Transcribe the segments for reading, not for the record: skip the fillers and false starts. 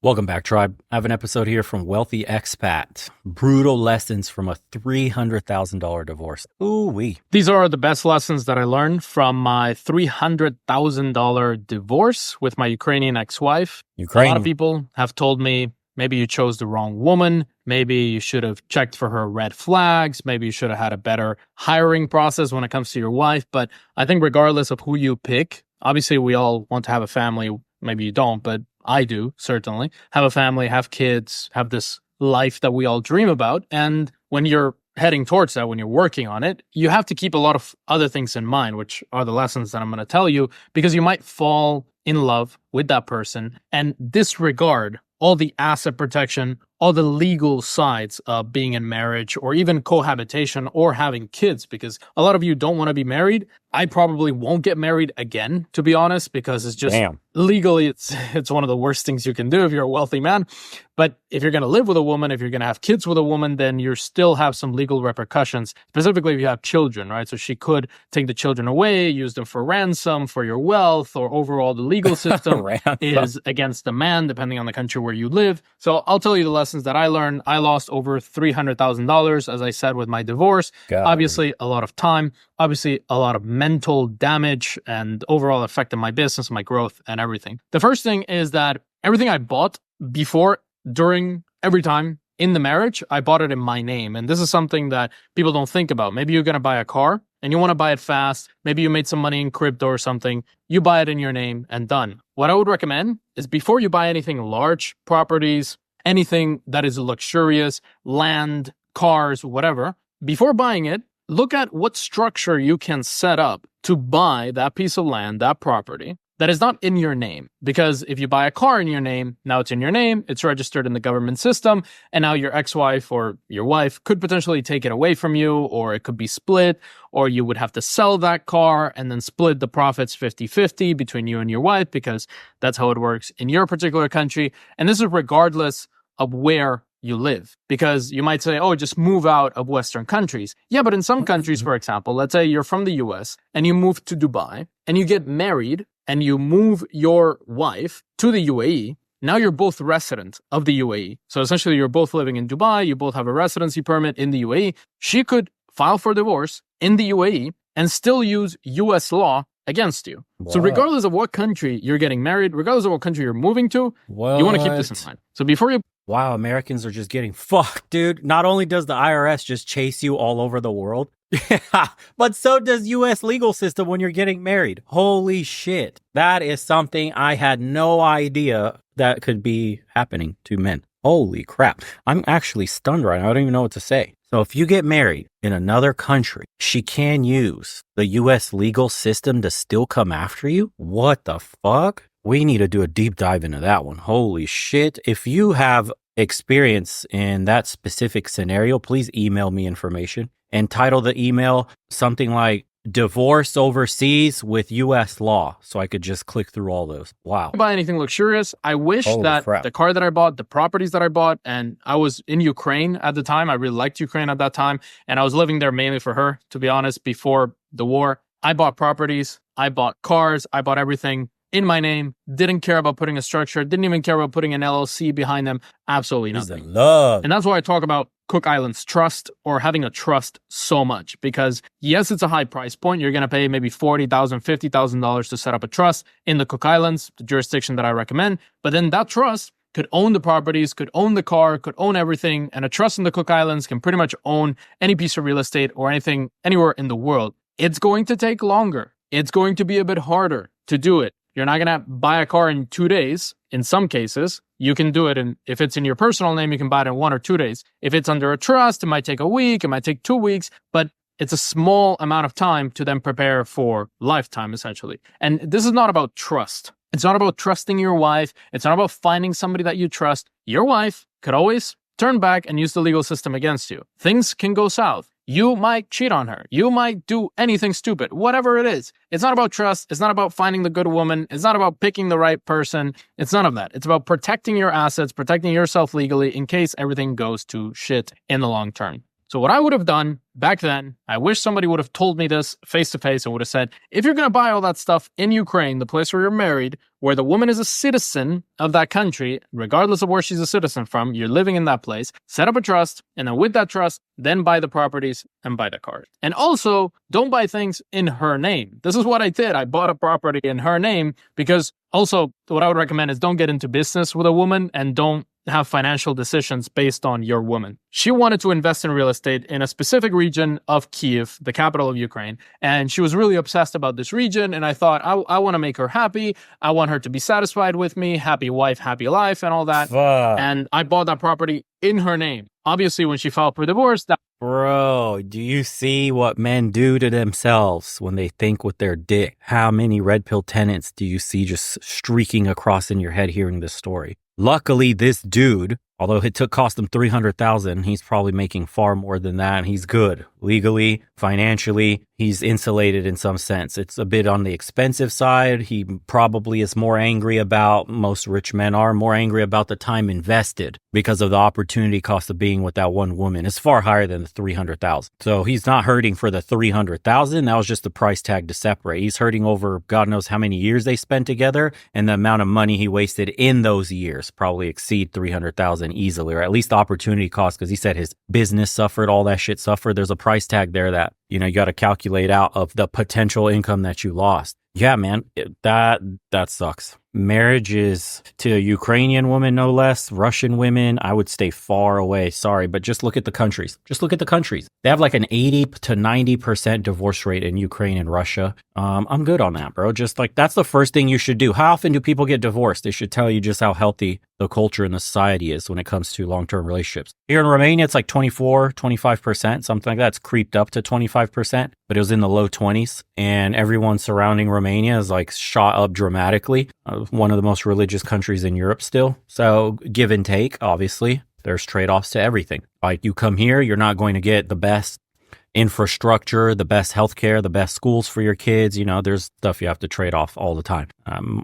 Welcome back, tribe. I have an episode here from Wealthy Expat. Brutal lessons from a $300,000 divorce. Ooh-wee. These are the best lessons that I learned from my $300,000 divorce with my Ukrainian ex-wife. A lot of people have told me, maybe you chose the wrong woman. Maybe you should have checked for her red flags. Maybe you should have had a better hiring process when it comes to your wife. But I think regardless of who you pick, obviously we all want to have a family. Maybe you don't, but I do, certainly. Have a family, have kids, have this life that we all dream about. And when you're heading towards that, when you're working on it, you have to keep a lot of other things in mind, which are the lessons that I'm going to tell you, because you might fall in love with that person and disregard all the asset protection, all the legal sides of being in marriage or even cohabitation or having kids, because a lot of you don't want to be married. I probably won't get married again, to be honest, because it's just legally, it's one of the worst things you can do if you're a wealthy man. But if you're going to live with a woman, if you're going to have kids with a woman, then you still have some legal repercussions, specifically if you have children, right? So she could take the children away, use them for ransom, for your wealth, or overall the legal system is against the man, depending on the country where you live. So I'll tell you the lessons that I learned. I lost over $300,000, as I said, with my divorce. Obviously, a lot of time, obviously a lot of mental damage, and overall affected my business, my growth, and everything. The first thing is that everything I bought before, during, every time in the marriage, I bought it in my name. And this is something that people don't think about. Maybe you're going to buy a car and you want to buy it fast. Maybe you made some money in crypto or something. You buy it in your name and done. What I would recommend is before you buy anything large, properties, anything that is luxurious, land, cars, whatever, before buying it, look at what structure you can set up to buy that piece of land, that property, that is not in your name. Because if you buy a car in your name, now it's in your name, it's registered in the government system, and now your ex-wife or your wife could potentially take it away from you, or it could be split, or you would have to sell that car and then split the profits 50-50 between you and your wife, because that's how it works in your particular country. And this is regardless of where you live, because you might say, oh, just move out of Western countries. Yeah, but in some countries, for example, let's say you're from the US and you move to Dubai and you get married and you move your wife to the UAE. Now you're both resident of the UAE. So essentially you're both living in Dubai. You both have a residency permit in the UAE. She could file for divorce in the UAE and still use US law against you. What? So regardless of what country you're getting married, regardless of what country you're moving to, you want to keep this in mind. So before you... Wow, Americans are just getting fucked, dude. Not only does the IRS just chase you all over the world, but so does U.S. legal system when you're getting married. Holy shit. That is something I had no idea that could be happening to men. Holy crap. I'm actually stunned right now. I don't even know what to say. So if you get married in another country, she can use the U.S. legal system to still come after you? What the fuck? We need to do a deep dive into that one. Holy shit. If you have experience in that specific scenario, please email me information and title the email something like Divorce Overseas with U.S. Law, so I could just click through all those. Wow. Buy anything luxurious. I wish that the car that I bought, the properties that I bought, and I was in Ukraine at the time. I really liked Ukraine at that time, and I was living there mainly for her, to be honest, before the war. I bought properties, I bought cars, I bought everything in my name, didn't care about putting a structure, didn't even care about putting an LLC behind them, absolutely nothing. And that's why I talk about Cook Islands Trust, or having a trust, so much, because yes, it's a high price point. You're going to pay maybe $40,000, $50,000 to set up a trust in the Cook Islands, the jurisdiction that I recommend. But then that trust could own the properties, could own the car, could own everything. And a trust in the Cook Islands can pretty much own any piece of real estate or anything anywhere in the world. It's going to take longer. It's going to be a bit harder to do it. You're not going to buy a car in 2 days. In some cases, you can do it. And if it's in your personal name, you can buy it in 1 or 2 days. If it's under a trust, it might take a week, it might take 2 weeks, but it's a small amount of time to then prepare for lifetime, essentially. And this is not about trust. It's not about trusting your wife. It's not about finding somebody that you trust. Your wife could always turn back and use the legal system against you. Things can go south. You might cheat on her. You might do anything stupid, whatever it is. It's not about trust. It's not about finding the good woman. It's not about picking the right person. It's none of that. It's about protecting your assets, protecting yourself legally in case everything goes to shit in the long term. So what I would have done back then, I wish somebody would have told me this face to face and would have said, if you're going to buy all that stuff in Ukraine, the place where you're married, where the woman is a citizen of that country, regardless of where she's a citizen from, you're living in that place, set up a trust, and then with that trust, then buy the properties and buy the cars. And also, don't buy things in her name. This is what I did. I bought a property in her name because also what I would recommend is don't get into business with a woman and don't have financial decisions based on your woman. She wanted to invest in real estate in a specific region of Kiev, the capital of Ukraine, and she was really obsessed about this region, and I thought, I want to make her happy. I want her to be satisfied with me, happy wife, happy life, and all that. Fuck. And I bought that property in her name. Obviously, when she filed for divorce, Bro, do you see what men do to themselves when they think with their dick? How many red pill tenants do you see just streaking across in your head hearing this story? Luckily, this dude, although it cost him $300,000, he's probably making far more than that. He's good legally, financially. He's insulated in some sense. It's a bit on the expensive side. He probably is more angry about, most rich men are, more angry about the time invested because of the opportunity cost of being with that one woman. It's far higher than the $300,000. So he's not hurting for the $300,000. That was just the price tag to separate. He's hurting over God knows how many years they spent together, and the amount of money he wasted in those years probably exceed $300,000 easily, or at least the opportunity cost, because he said his business suffered, all that shit suffered. There's a price tag there that, you got to calculate out of the potential income that you lost. Yeah, man, that sucks. Marriage is to a Ukrainian woman, no less, Russian women. I would stay far away. Sorry, but just look at the countries. Just look at the countries. They have like an 80 to 90% divorce rate in Ukraine and Russia. I'm good on that, bro. Just like, that's the first thing you should do. How often do people get divorced? They should tell you just how healthy the culture and the society is when it comes to long-term relationships. Here in Romania, it's like 24, 25%, something like that. It's creeped up to 25%, but it was in the low 20s, and everyone surrounding Romania is like shot up dramatically. One of the most religious countries in Europe still. So give and take, obviously. There's trade-offs to everything. Like, you come here, you're not going to get the best infrastructure, the best healthcare, the best schools for your kids. There's stuff you have to trade off all the time.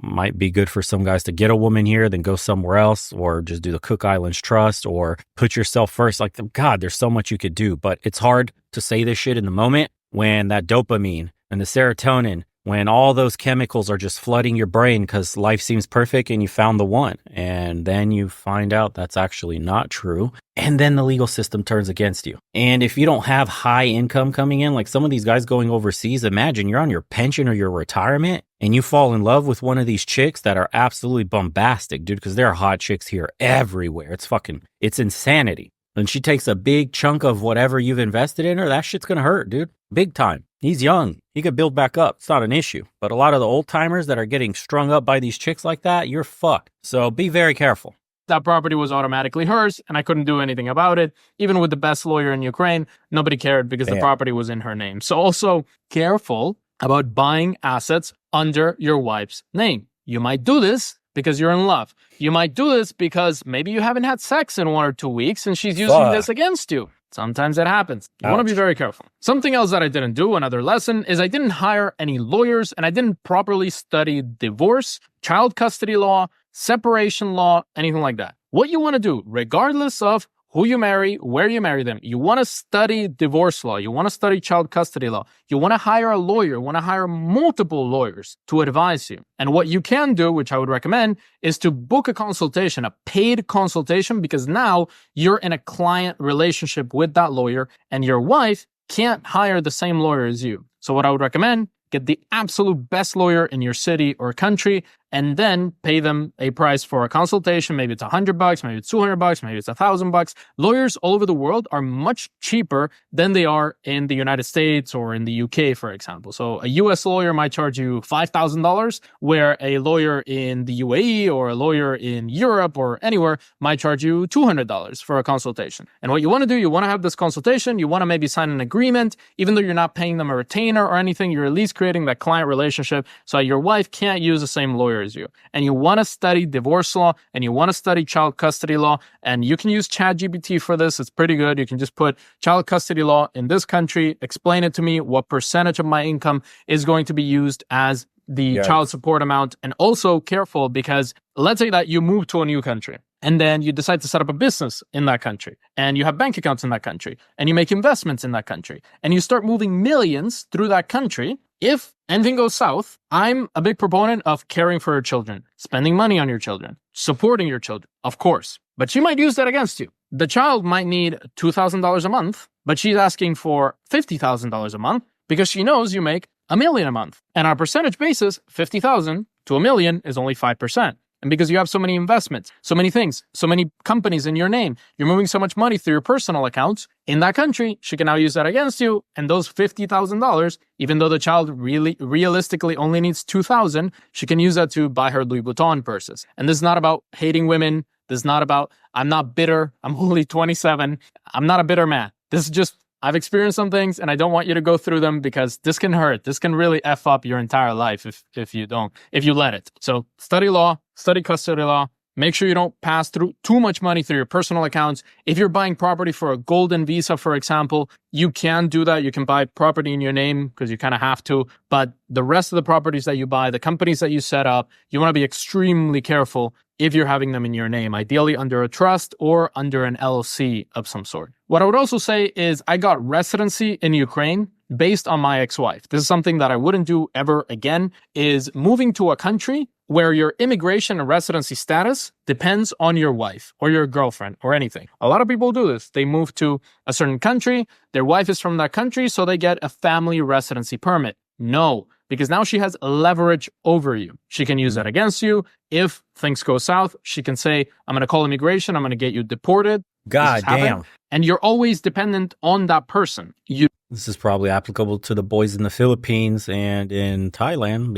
Might be good for some guys to get a woman here, then go somewhere else, or just do the Cook Islands Trust, or put yourself first. Like, God, there's so much you could do, but it's hard to say this shit in the moment when that dopamine and the serotonin, when all those chemicals are just flooding your brain because life seems perfect and you found the one. And then you find out that's actually not true. And then the legal system turns against you. And if you don't have high income coming in, like some of these guys going overseas, imagine you're on your pension or your retirement and you fall in love with one of these chicks that are absolutely bombastic, dude, because there are hot chicks here everywhere. It's insanity. And she takes a big chunk of whatever you've invested in her, that shit's going to hurt, dude. Big time. He's young. He could build back up. It's not an issue. But a lot of the old timers that are getting strung up by these chicks like that, you're fucked. So be very careful. That property was automatically hers, and I couldn't do anything about it. Even with the best lawyer in Ukraine, nobody cared because the property was in her name. So also careful about buying assets under your wife's name. You might do this because you're in love. You might do this because maybe you haven't had sex in 1 or 2 weeks and she's using this against you. Sometimes that happens. You want to be very careful. Something else that I didn't do, another lesson, is I didn't hire any lawyers and I didn't properly study divorce, child custody law, separation law, anything like that. What you want to do, regardless of who you marry, where you marry them, you want to study divorce law, you want to study child custody law, you want to hire a lawyer, you want to hire multiple lawyers to advise you. And what you can do, which I would recommend, is to book a consultation, a paid consultation, because now you're in a client relationship with that lawyer and your wife can't hire the same lawyer as you. So what I would recommend, get the absolute best lawyer in your city or country, and then pay them a price for a consultation. Maybe it's $100, maybe it's $200, maybe it's $1,000. Lawyers all over the world are much cheaper than they are in the United States or in the UK, for example. So a US lawyer might charge you $5,000, where a lawyer in the UAE or a lawyer in Europe or anywhere might charge you $200 for a consultation. And what you want to do, you want to have this consultation, you want to maybe sign an agreement, even though you're not paying them a retainer or anything, you're at least creating that client relationship so your wife can't use the same lawyer as you. And you want to study divorce law and you want to study child custody law, and you can use ChatGPT for this. It's pretty good. You can just put child custody law in this country, explain it to me, what percentage of my income is going to be used as the child support amount. And also careful, because let's say that you move to a new country and then you decide to set up a business in that country, and you have bank accounts in that country, and you make investments in that country, and you start moving millions through that country, if anything goes south, I'm a big proponent of caring for your children, spending money on your children, supporting your children, of course. But she might use that against you. The child might need $2,000 a month, but she's asking for $50,000 a month because she knows you make $1 million a month. And on a percentage basis, 50,000 to $1 million is only 5%. And because you have so many investments, so many things, so many companies in your name, you're moving so much money through your personal accounts in that country, she can now use that against you. And those $50,000, even though the child really realistically only needs $2,000, she can use that to buy her Louis Vuitton purses. And this is not about hating women. This is not about, I'm not bitter. I'm only 27. I'm not a bitter man. This is just, I've experienced some things and I don't want you to go through them because this can hurt. This can really F up your entire life if you let it. So study law, study custody law. Make sure you don't pass through too much money through your personal accounts. If you're buying property for a golden visa, for example, you can do that. You can buy property in your name because you kind of have to. But the rest of the properties that you buy, the companies that you set up, you want to be extremely careful if you're having them in your name, ideally under a trust or under an LLC of some sort. What I would also say is I got residency in Ukraine based on my ex-wife. This is something that I wouldn't do ever again, is moving to a country where your immigration and residency status depends on your wife or your girlfriend or anything. A lot of people do this. They move to a certain country, their wife is from that country, so they get a family residency permit. No, because now she has leverage over you. She can use that against you. If things go south, she can say, I'm going to call immigration, I'm going to get you deported. God damn. And you're always dependent on that person. This is probably applicable to the boys in the Philippines and in Thailand.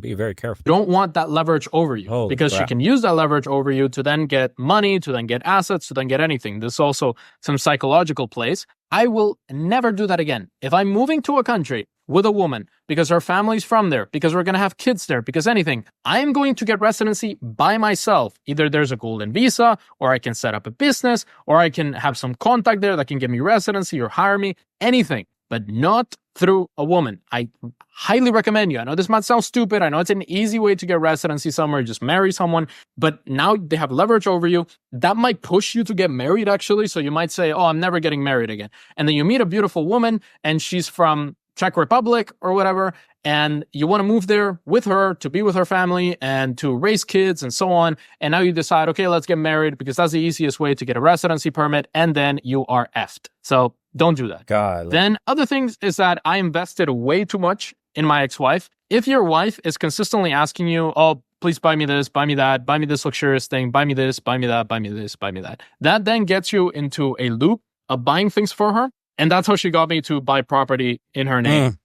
Be very careful. You don't want that leverage over you because crap. she can use that leverage over you to then get money, to then get assets, to then get anything. There's also some psychological plays. I will never do that again. If I'm moving to a country with a woman because her family's from there, because we're going to have kids there, because anything, I am going to get residency by myself. Either there's a golden visa, or I can set up a business, or I can have some contact there that can give me residency or hire me, anything, but not through a woman. I highly recommend you. I know this might sound stupid. I know it's an easy way to get residency somewhere, just marry someone, but now they have leverage over you. That might push you to get married, actually. So you might say, oh, I'm never getting married again. And then you meet a beautiful woman and she's from Czech Republic or whatever, and you want to move there with her to be with her family and to raise kids and so on. And now you decide, okay, let's get married because that's the easiest way to get a residency permit, and then you are effed. So don't do that. God. Then other things is that I invested way too much in my ex-wife. If your wife is consistently asking you, oh, please buy me this, buy me that, buy me this luxurious thing, buy me this, buy me that, buy me this, buy me that, that then gets you into a loop of buying things for her. And that's how she got me to buy property in her name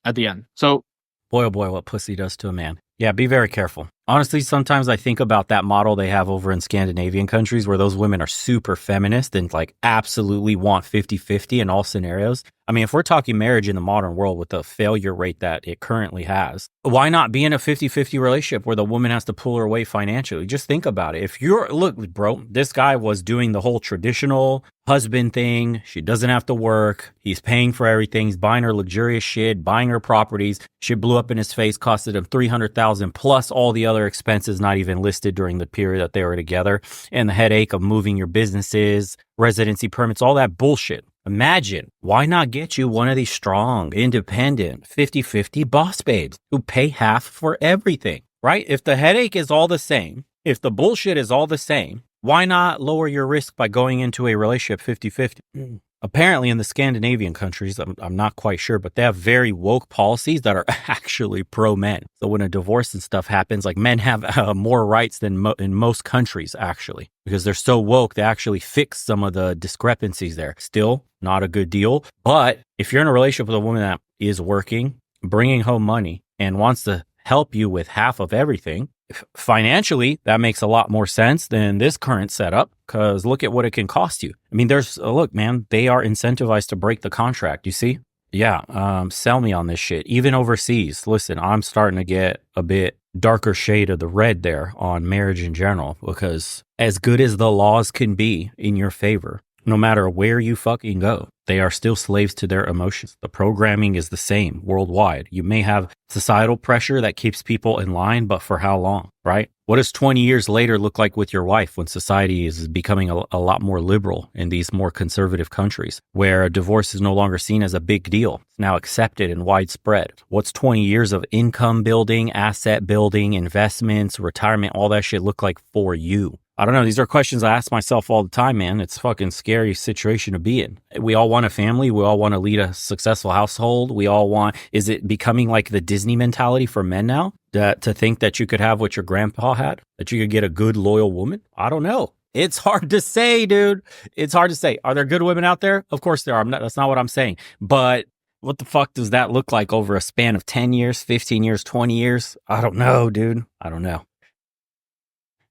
at the end. So, boy, oh boy, what pussy does to a man. Yeah, be very careful. Honestly, sometimes I think about that model they have over in Scandinavian countries where those women are super feminist and like absolutely want 50-50 in all scenarios. I mean, if we're talking marriage in the modern world with the failure rate that it currently has, why not be in a 50-50 relationship where the woman has to pull her away financially? Just think about it. If you're, look, bro, this guy was doing the whole traditional husband thing. She doesn't have to work. He's paying for everything. He's buying her luxurious shit, buying her properties. Shit blew up in his face, costed him $300,000 plus all the other expenses not even listed during the period that they were together, and the headache of moving your businesses, residency permits, all that bullshit. Imagine, why not get you one of these strong, independent, 50-50 boss babes who pay half for everything, right? If the headache is all the same, if the bullshit is all the same, why not lower your risk by going into a relationship 50-50? Apparently in the Scandinavian countries, I'm not quite sure, but they have very woke policies that are actually pro-men. So when a divorce and stuff happens, like men have more rights than in most countries, actually, because they're so woke, they actually fix some of the discrepancies there. Still not a good deal. But if you're in a relationship with a woman that is working, bringing home money, and wants to help you with half of everything, financially, that makes a lot more sense than this current setup, because look at what it can cost you. I mean, look, man, they are incentivized to break the contract, you see? Yeah, sell me on this shit. Even overseas, listen, I'm starting to get a bit darker shade of the red there on marriage in general, because as good as the laws can be in your favor, no matter where you fucking go, they are still slaves to their emotions. The programming is the same worldwide. You may have societal pressure that keeps people in line, but for how long, right? What does 20 years later look like with your wife when society is becoming a lot more liberal in these more conservative countries where a divorce is no longer seen as a big deal? It's now accepted and widespread. What's 20 years of income building, asset building, investments, retirement, all that shit look like for you? I don't know. These are questions I ask myself all the time, man. It's a fucking scary situation to be in. We all want a family. We all want to lead a successful household. We all want, is it becoming like the Disney mentality for men now? To think that you could have what your grandpa had? That you could get a good, loyal woman? I don't know. It's hard to say, dude. It's hard to say. Are there good women out there? Of course there are. That's not what I'm saying. But what the fuck does that look like over a span of 10 years, 15 years, 20 years? I don't know, dude. I don't know.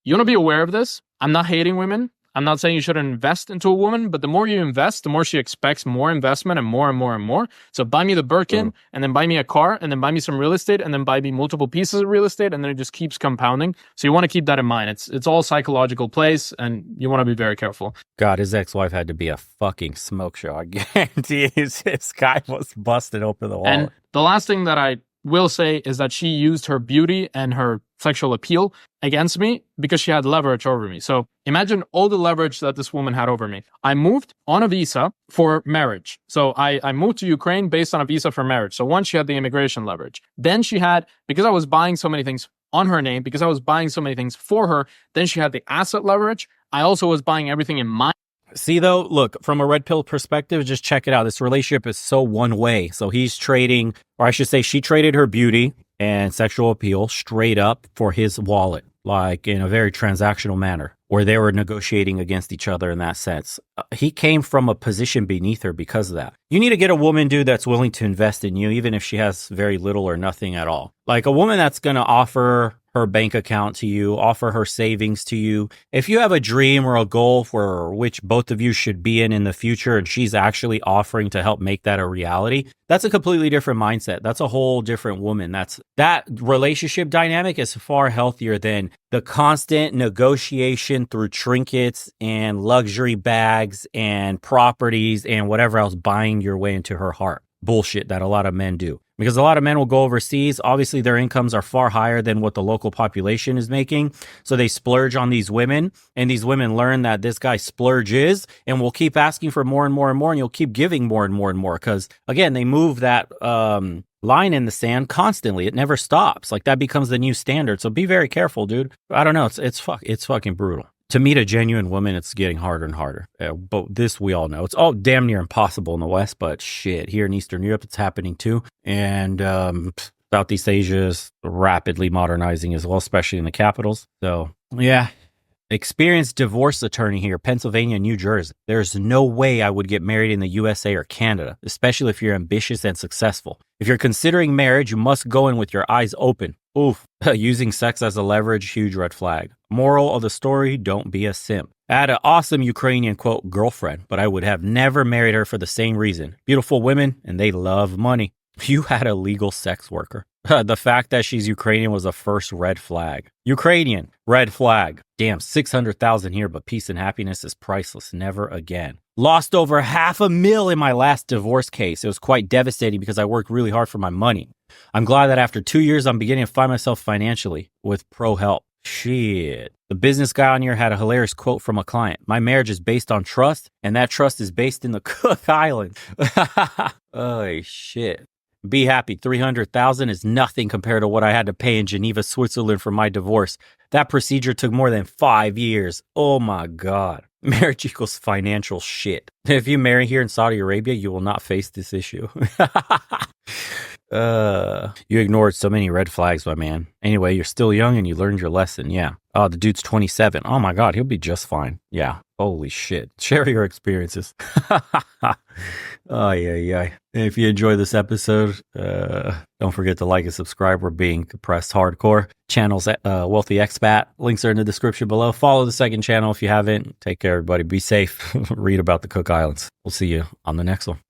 You want to be aware of this. I'm not hating women. I'm not saying you shouldn't invest into a woman, but the more you invest, the more she expects more investment and more and more and more. So buy me the Birkin and then buy me a car and then buy me some real estate and then buy me multiple pieces of real estate and then it just keeps compounding. So you want to keep that in mind. It's all psychological plays and you want to be very careful. God, his ex-wife had to be a fucking smoke show. I guarantee this guy was busted open the wall. And the last thing that I will say is that she used her beauty and her sexual appeal against me because she had leverage over me. So imagine all the leverage that this woman had over me. I moved on a visa for marriage. So I moved to Ukraine based on a visa for marriage. So once she had the immigration leverage, then she had, because I was buying so many things on her name, because I was buying so many things for her, then she had the asset leverage. I also was buying everything in my. See, though, look, from a red pill perspective, just check it out. This relationship is so one way. So he's trading, or I should say she traded her beauty and sexual appeal straight up for his wallet, like in a very transactional manner, where they were negotiating against each other in that sense. He came from a position beneath her because of that. You need to get a woman, dude, that's willing to invest in you, even if she has very little or nothing at all. Like a woman that's going to offer her bank account to you, offer her savings to you. If you have a dream or a goal for which both of you should be in the future and she's actually offering to help make that a reality, that's a completely different mindset. That's a whole different woman. That relationship dynamic is far healthier than the constant negotiation through trinkets and luxury bags and properties and whatever else buying your way into her heart. Bullshit that a lot of men do. Because a lot of men will go overseas. Obviously, their incomes are far higher than what the local population is making. So they splurge on these women. And these women learn that this guy splurges and will keep asking for more and more and more. And you'll keep giving more and more and more. Because, again, they move that line in the sand constantly. It never stops. Like, that becomes the new standard. So be very careful, dude. I don't know. It's fucking brutal. To meet a genuine woman, it's getting harder and harder. But this we all know. It's all damn near impossible in the West, but shit, here in Eastern Europe, it's happening too. And Southeast Asia is rapidly modernizing as well, especially in the capitals. So, yeah. Experienced divorce attorney here, Pennsylvania, New Jersey. There's no way I would get married in the USA or Canada, especially if you're ambitious and successful. If you're considering marriage, you must go in with your eyes open. Oof. Using sex as a leverage, huge red flag. Moral of the story, don't be a simp. I had an awesome Ukrainian, quote, girlfriend, but I would have never married her for the same reason. Beautiful women, and they love money. You had a legal sex worker. The fact that she's Ukrainian was a first red flag. Ukrainian, red flag. Damn, 600,000 here, but peace and happiness is priceless. Never again. Lost over $500,000 in my last divorce case. It was quite devastating because I worked really hard for my money. I'm glad that after 2 years, I'm beginning to find myself financially with pro help. Shit. The business guy on here had a hilarious quote from a client. My marriage is based on trust, and that trust is based in the Cook Islands. Oh, shit. Be happy. 300,000 is nothing compared to what I had to pay in Geneva, Switzerland for my divorce. That procedure took more than 5 years. Oh my God. Marriage equals financial shit. If you marry here in Saudi Arabia, you will not face this issue. You ignored so many red flags, my man. Anyway, you're still young and you learned your lesson. Yeah. Oh, the dude's 27. Oh my God, he'll be just fine. Yeah. Holy shit. Share your experiences. Oh, yeah. If you enjoy this episode, don't forget to like and subscribe. We're being compressed hardcore. Channel's Wealthy Expat. Links are in the description below. Follow the second channel if you haven't. Take care, everybody. Be safe. Read about the Cook Islands. We'll see you on the next one.